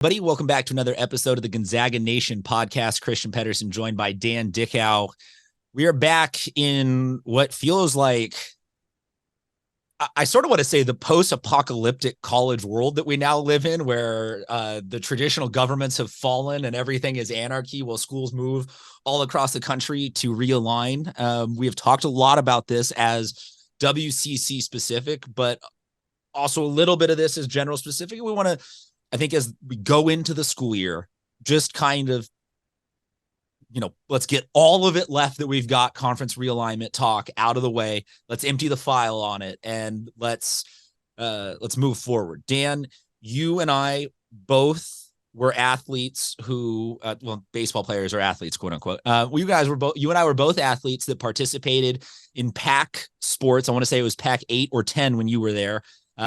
Buddy, welcome back to another episode of the Gonzaga Nation podcast. Christian Pedersen joined by Dan Dickau. We are back in what feels like, I sort of want to say, the post-apocalyptic college world that we now live in, where the traditional governments have fallen and everything is anarchy while schools move all across the country to realign. We have talked a lot about this as WCC specific, but also a little bit of this is general specific. We want to, I think, as we go into the school year, just kind of, let's get all of it left that we've got conference realignment talk out of the way. Let's empty the file on it and let's move forward. Dan, you and I both were athletes who, baseball players are athletes, quote unquote. You and I were both athletes that participated in Pac sports. I want to say it was Pac 8 or 10 when you were there.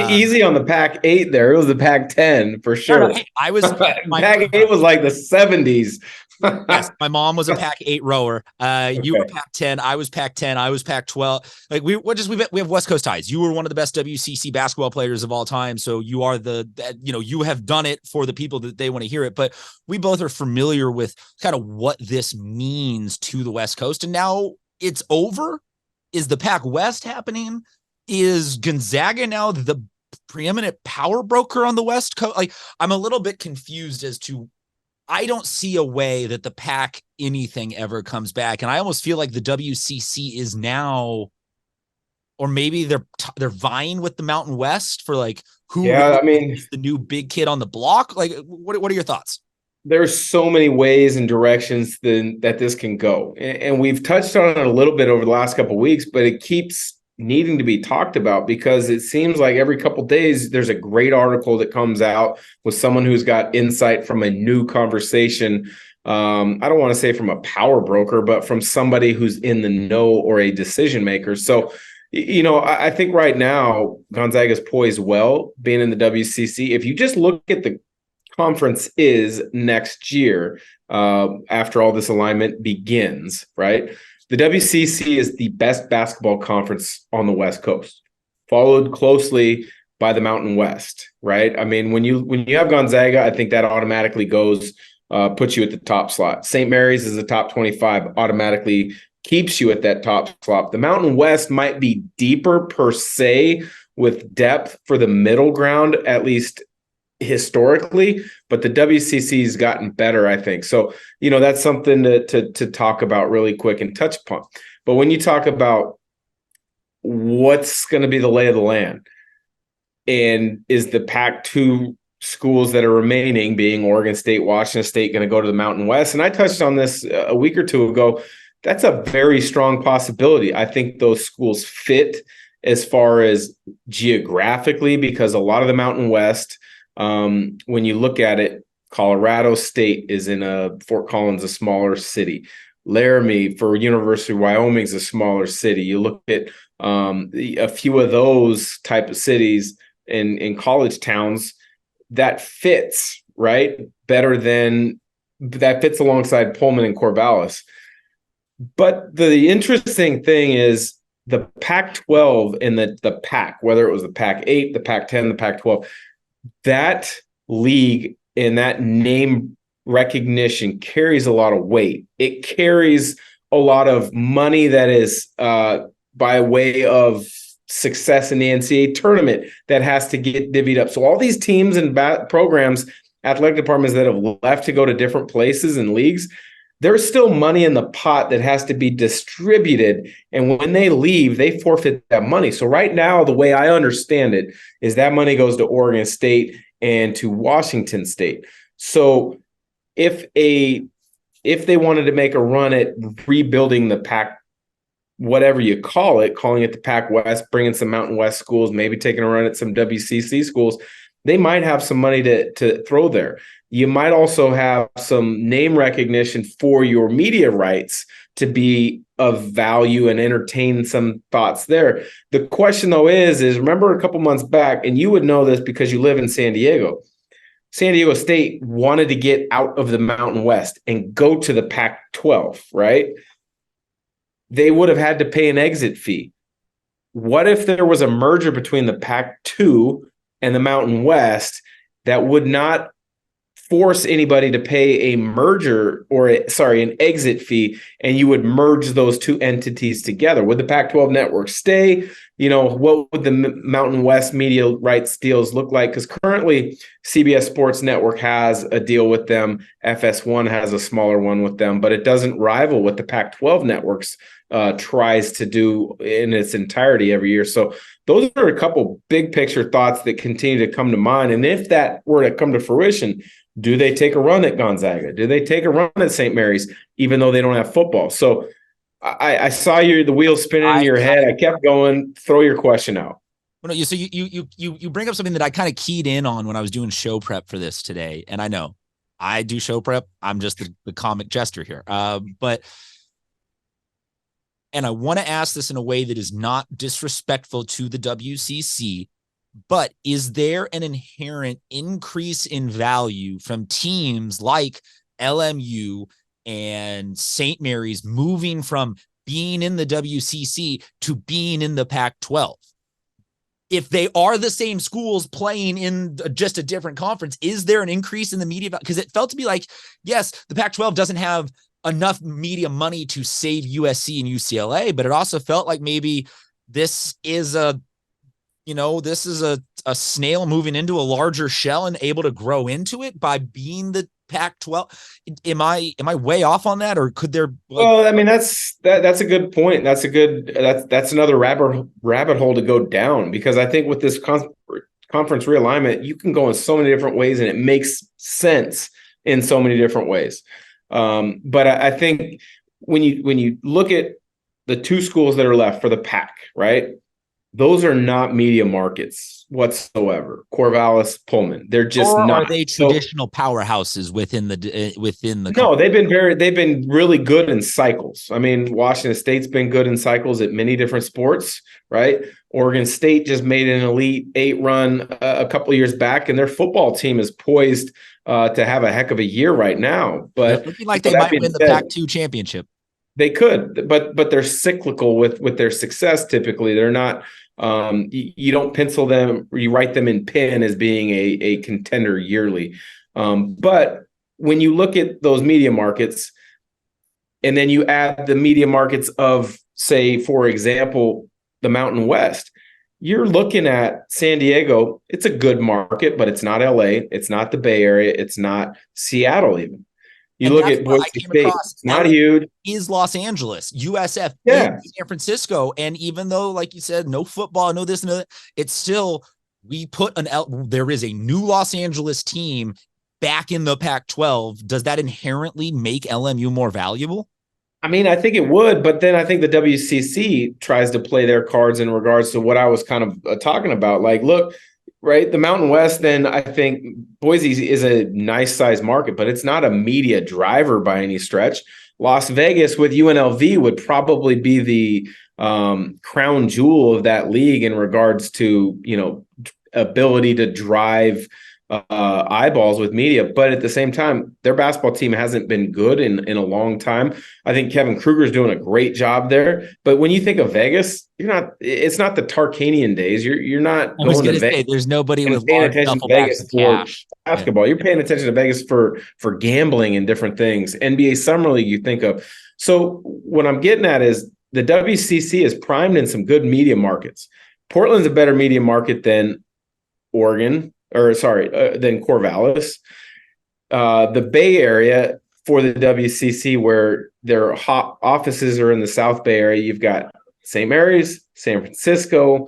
Easy on the Pac 8 there. It was the Pac 10 for sure. No, I was Pac 8 was like the 70s. Yes, my mom was a Pac 8 rower. You were Pac 10. I was Pac 10. I was Pac 12. Like we have West Coast ties. You were one of the best WCC basketball players of all time. So you are you have done it for the people that they want to hear it. But we both are familiar with kind of what this means to the West Coast. And now it's over. Is the Pac West happening? Is Gonzaga now the preeminent power broker on the West Coast? Like, I'm a little bit confused as to, I don't see a way that the Pac anything ever comes back. And I almost feel like the WCC is now, or maybe they're vying with the Mountain West for like, who is the new big kid on the block? Like, what are your thoughts? There's so many ways and directions that this can go. And we've touched on it a little bit over the last couple of weeks, but it keeps needing to be talked about because it seems like every couple of days there's a great article that comes out with someone who's got insight from a new conversation. I don't want to say from a power broker, but from somebody who's in the know or a decision maker. So, I think right now Gonzaga's poised well being in the WCC. If you just look at the conference is next year, after all this alignment begins, right? The WCC is the best basketball conference on the West Coast, followed closely by the Mountain West, right? I mean, when you have Gonzaga, I think that automatically puts you at the top slot. St. Mary's is the top 25, automatically keeps you at that top slot. The Mountain West might be deeper per se with depth for the middle ground, at least historically, but the WCC has gotten better, I think. So, that's something to talk about really quick and touch upon. But when you talk about what's going to be the lay of the land, and is the Pac-2 schools that are remaining, being Oregon State, Washington State, going to go to the Mountain West? And I touched on this a week or two ago. That's a very strong possibility. I think those schools fit as far as geographically, because a lot of the Mountain West, when you look at it, Colorado State is in Fort Collins, a smaller city. Laramie for University of Wyoming is a smaller city. You look at a few of those type of cities in college towns that fits right better than that fits alongside Pullman and Corvallis. But the interesting thing is the Pac-12 and the Pac, whether it was the Pac-8, the Pac-10, the Pac-12. That league and that name recognition carries a lot of weight. It carries a lot of money that is by way of success in the NCAA tournament that has to get divvied up. So all these teams and programs, athletic departments that have left to go to different places and leagues, there's still money in the pot that has to be distributed. And when they leave, they forfeit that money. So right now, the way I understand it is that money goes to Oregon State and to Washington State. So if they wanted to make a run at rebuilding the Pac, whatever you call it, calling it the Pac West, bringing some Mountain West schools, maybe taking a run at some WCC schools, they might have some money to throw there. You might also have some name recognition for your media rights to be of value and entertain some thoughts there. The question, though, is remember a couple months back, and you would know this because you live in San Diego. San Diego State wanted to get out of the Mountain West and go to the Pac-12, right? They would have had to pay an exit fee. What if there was a merger between the Pac-2 and the Mountain West that would not force anybody to pay a merger an exit fee, and you would merge those two entities together. Would the Pac-12 network stay? What would the Mountain West media rights deals look like? Because currently CBS Sports Network has a deal with them. FS1 has a smaller one with them, but it doesn't rival what the Pac-12 networks tries to do in its entirety every year. So those are a couple big picture thoughts that continue to come to mind. And if that were to come to fruition, do they take a run at Gonzaga? Do they take a run at St. Mary's, even though they don't have football? So I saw the wheels spinning in your head. I kept going. Throw your question out. Well, no, so you bring up something that I kind of keyed in on when I was doing show prep for this today. And I know I do show prep. I'm just the comic jester here. And I want to ask this in a way that is not disrespectful to the WCC, but is there an inherent increase in value from teams like LMU and St. Mary's moving from being in the WCC to being in the Pac-12? If they are the same schools playing in just a different conference, is there an increase in the media? Because it felt to be like, yes, the Pac-12 doesn't have enough media money to save USC and UCLA, but it also felt like maybe this is a snail moving into a larger shell and able to grow into it by being the Pac-12. Am I way off on that, or could there? Well, I mean, that's a good point. That's another rabbit hole to go down, because I think with this conference realignment, you can go in so many different ways, and it makes sense in so many different ways. But I think when you look at the two schools that are left for the Pac, right? Those are not media markets whatsoever. Corvallis, Pullman, they're just not. Are they traditional powerhouses within the? No, they've been really good in cycles. I mean, Washington State's been good in cycles at many different sports, right? Oregon State just made an Elite Eight run a couple of years back, and their football team is poised to have a heck of a year right now. But looking like they might win the Pac-2 championship. They could, but they're cyclical with their success. Typically, they're not. You don't pencil them, or you write them in pen as being a contender yearly. But when you look at those media markets, and then you add the media markets of, say, for example, the Mountain West, you're looking at San Diego. It's a good market, but it's not LA. It's not the Bay Area. It's not Seattle even. You look at Boise State, it's not huge. Is Los Angeles, USF, yeah. San Francisco. And even though, like you said, no football, no this, no that, it's still, there is a new Los Angeles team back in the Pac-12. Does that inherently make LMU more valuable? I mean, I think it would, but then I think the WCC tries to play their cards in regards to what I was kind of talking about. Like, look, right, the Mountain West, then I think Boise is a nice size market, but it's not a media driver by any stretch. Las Vegas with UNLV would probably be the crown jewel of that league in regards to, ability to drive eyeballs with media. But at the same time, their basketball team hasn't been good in a long time. I think Kevin Kruger's doing a great job there. But when you think of Vegas, it's not the Tarkanian days. You're not going to Vegas. There's nobody with paying attention to Vegas for basketball. Yeah. You're paying attention to Vegas for gambling and different things. NBA Summer League you think of. So what I'm getting at is the WCC is primed in some good media markets. Portland's a better media market than Oregon. Than Corvallis. The Bay Area for the WCC, where their hot offices are in the South Bay Area, you've got St. Mary's, San Francisco,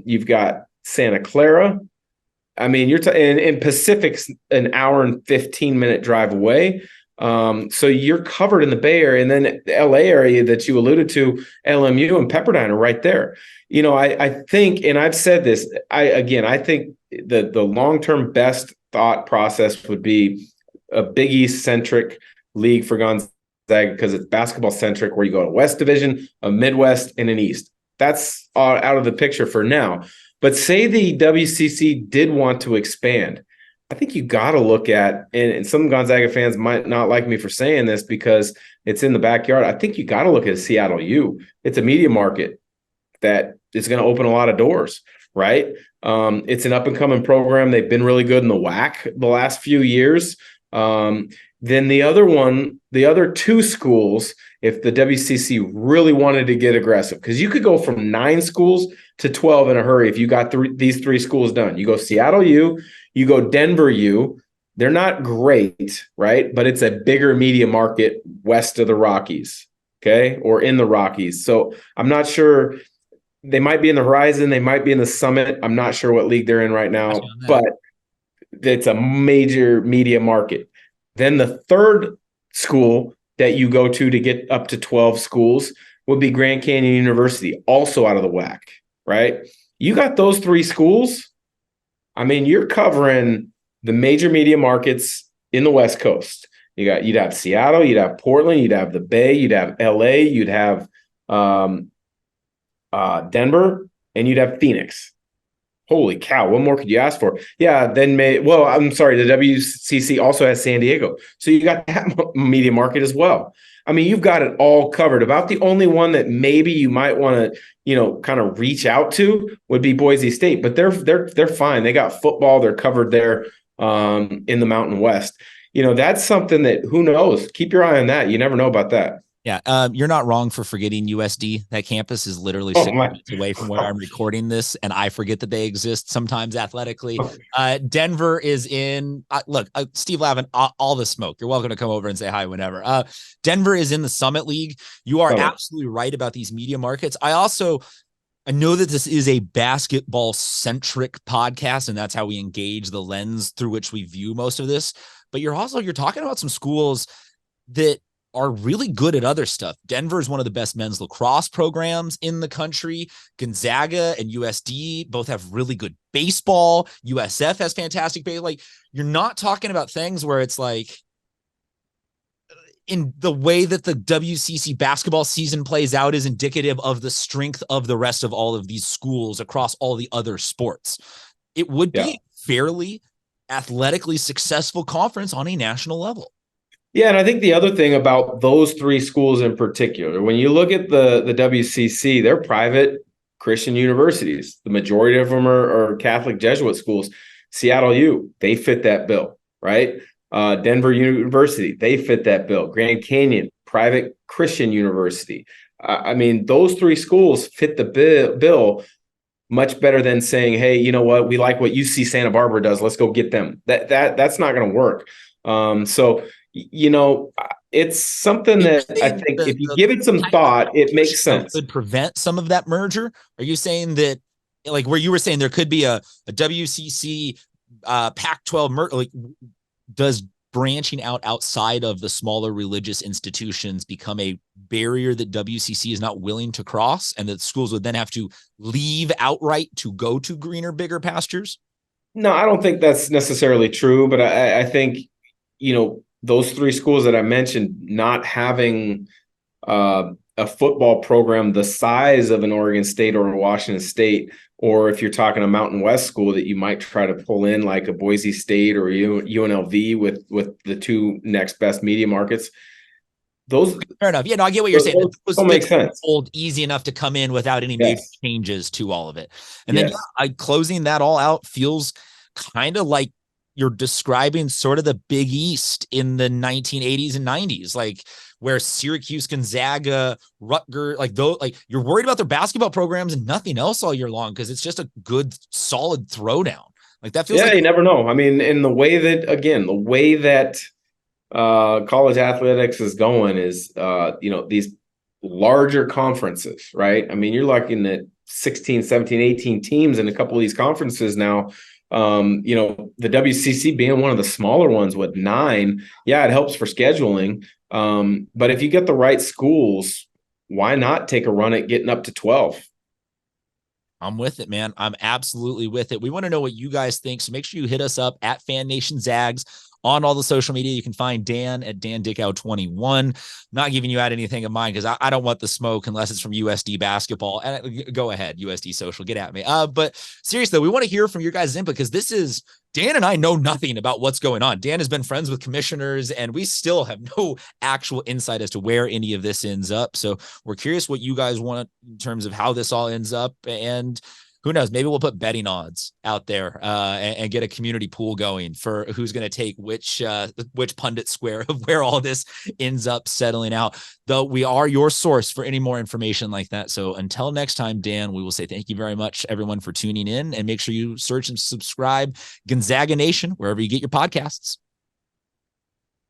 you've got Santa Clara. I mean, in Pacific's an hour and 15-minute drive away. So you're covered in the Bay Area, and then the LA area that you alluded to, LMU and Pepperdine are right there. I think, and I've said this, I think the long-term best thought process would be a Big East centric league for Gonzaga, because it's basketball centric, where you go to West Division, a Midwest, and an East. That's out of the picture for now. But say the WCC did want to expand, I think you got to look at, and some Gonzaga fans might not like me for saying this because it's in the backyard, I think you got to look at Seattle U. It's a media market that is going to open a lot of doors. right? It's an up and coming program. They've been really good in the WAC the last few years. Then the other two schools, if the WCC really wanted to get aggressive, because you could go from 9 schools to 12 in a hurry if you got these 3 schools done. You go Seattle U, you go Denver U. They're not great, right? But it's a bigger media market west of the Rockies, okay, or in the Rockies. So I'm not sure. They might be in the Horizon. They might be in the Summit. I'm not sure what league they're in right now, but it's a major media market. Then the third school that you go to get up to 12 schools would be Grand Canyon University, also out of the WAC, right? You got those 3 schools. I mean, you're covering the major media markets in the West Coast. You'd have Seattle, you'd have Portland, you'd have the Bay, you'd have LA, you'd have Denver, and you'd have Phoenix. Holy cow, what more could you ask for? Yeah, I'm sorry, the WCC also has San Diego. So you got that media market as well. I mean, you've got it all covered. About the only one that maybe you might want to, kind of reach out to would be Boise State, but they're fine. They got football, they're covered there in the Mountain West. That's something that, who knows? Keep your eye on that. You never know about that. Yeah, you're not wrong for forgetting USD. That campus is literally 6 minutes away from where I'm recording this, and I forget that they exist sometimes athletically. Denver is in look, Steve Lavin, all the smoke. You're welcome to come over and say hi whenever. Denver is in the Summit League. You are absolutely right about these media markets. I know that this is a basketball-centric podcast, and that's how we engage the lens through which we view most of this. But you're talking about some schools that are really good at other stuff. Denver is one of the best men's lacrosse programs in the country. Gonzaga and USD both have really good baseball. USF has fantastic baseball. Like, you're not talking about things where it's like, in the way that the WCC basketball season plays out is indicative of the strength of the rest of all of these schools across all the other sports. It would be a fairly athletically successful conference on a national level. Yeah, and I think the other thing about those 3 schools in particular, when you look at the WCC, they're private Christian universities. The majority of them are Catholic Jesuit schools. Seattle U, they fit that bill, right? Denver University, they fit that bill. Grand Canyon, private Christian university. I mean, those 3 schools fit the bill much better than saying, hey, you know what? We like what UC Santa Barbara does. Let's go get them. That's not going to work. So it's something that I think if you give it some thought, it makes sense. Could prevent some of that merger. Are you saying that, like where you were saying there could be a WCC Pac-12 merger? Like, does branching outside of the smaller religious institutions become a barrier that WCC is not willing to cross, and that schools would then have to leave outright to go to greener, bigger pastures? No, I don't think that's necessarily true, but I think, those 3 schools that I mentioned not having a football program the size of an Oregon State or a Washington State, or if you're talking a Mountain West school that you might try to pull in like a Boise State or UNLV with the 2 next best media markets. Those fair enough. Yeah, no, I get what you're saying. Those make sense. Easy enough to come in without any major changes to all of it. And then closing that all out feels kind of like you're describing sort of the Big East in the 1980s and 90s, like where Syracuse, Gonzaga, Rutgers, you're worried about their basketball programs and nothing else all year long because it's just a good, solid throwdown. Like that feels. Yeah, you never know. I mean, in the way that college athletics is going is, these larger conferences, right? I mean, you're looking at 16, 17, 18 teams in a couple of these conferences now. The WCC being one of the smaller ones with 9, it helps for scheduling. But if you get the right schools, why not take a run at getting up to 12? I'm with it, man. I'm absolutely with it. We want to know what you guys think. So make sure you hit us up at Fan Nation Zags on all the social media. You can find Dan at Dan Dickau 21. Not giving you out anything of mine because I don't want the smoke unless it's from USD basketball. And go ahead, USD social, get at me. But seriously, we want to hear from your guys' input because this is Dan and I know nothing about what's going on. Dan has been friends with commissioners and we still have no actual insight as to where any of this ends up. So we're curious what you guys want in terms of how this all ends up. And who knows? Maybe we'll put betting odds out there and get a community pool going for who's going to take which pundit square of where all this ends up settling out. Though we are your source for any more information like that. So until next time, Dan, we will say thank you very much, everyone, for tuning in, and make sure you search and subscribe Gonzaga Nation wherever you get your podcasts.